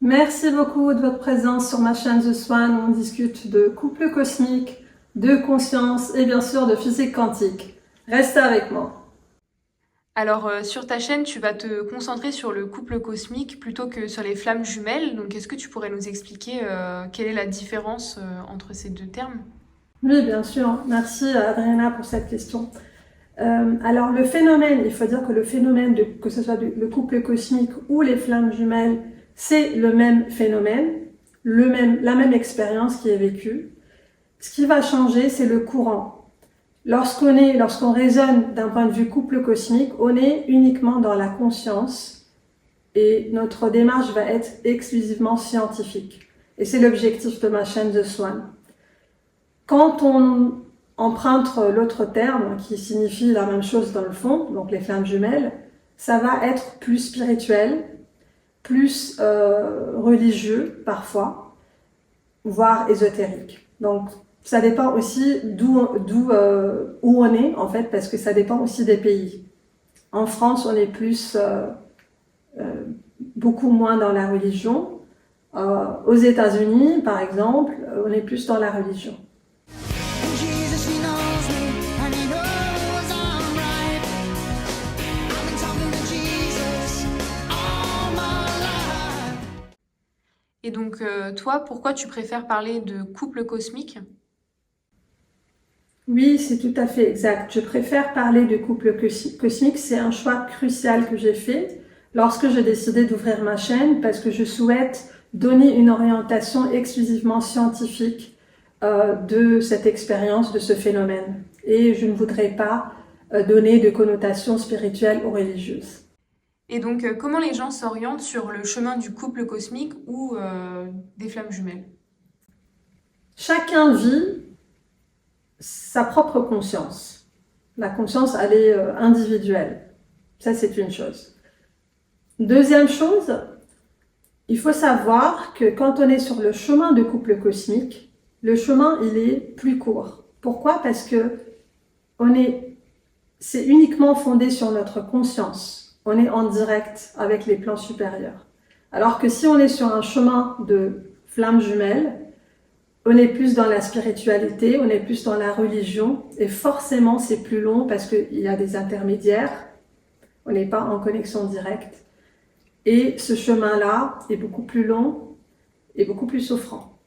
Merci beaucoup de votre présence sur ma chaîne The Swan où on discute de couple cosmique, de conscience et bien sûr de physique quantique. Restez avec moi. Alors, sur ta chaîne, tu vas te concentrer sur le couple cosmique plutôt que sur les flammes jumelles. Donc, est-ce que tu pourrais nous expliquer quelle est la différence entre ces deux termes? Oui, bien sûr. Merci Adriana pour cette question. Alors le phénomène, il faut dire que le phénomène, que ce soit le couple cosmique ou les flammes jumelles, c'est le même phénomène, la même expérience qui est vécue. Ce qui va changer, c'est le courant. Lorsqu'on raisonne d'un point de vue couple cosmique, on est uniquement dans la conscience et notre démarche va être exclusivement scientifique. Et c'est l'objectif de ma chaîne The Swan. Quand on emprunte l'autre terme qui signifie la même chose dans le fond, donc les flammes jumelles, ça va être plus spirituel, plus religieux parfois, voire ésotérique. Donc ça dépend aussi où on est en fait, parce que ça dépend aussi des pays. En France, on est beaucoup moins dans la religion. Aux États-Unis, par exemple, on est plus dans la religion. Et donc, toi, pourquoi tu préfères parler de couple cosmique? Oui, c'est tout à fait exact. Je préfère parler de couple cosmique. C'est un choix crucial que j'ai fait lorsque j'ai décidé d'ouvrir ma chaîne parce que je souhaite donner une orientation exclusivement scientifique de cette expérience, de ce phénomène. Et je ne voudrais pas donner de connotation spirituelle ou religieuse. Et donc, comment les gens s'orientent sur le chemin du couple cosmique ou des flammes jumelles? Chacun vit sa propre conscience. La conscience, elle est individuelle. Ça, c'est une chose. Deuxième chose, il faut savoir que quand on est sur le chemin de couple cosmique, le chemin, il est plus court. Pourquoi? Parce que c'est uniquement fondé sur notre conscience. On est en direct avec les plans supérieurs. Alors que si on est sur un chemin de flammes jumelles, on est plus dans la spiritualité, on est plus dans la religion, et forcément c'est plus long parce qu'il y a des intermédiaires, on n'est pas en connexion directe, et ce chemin-là est beaucoup plus long et beaucoup plus souffrant.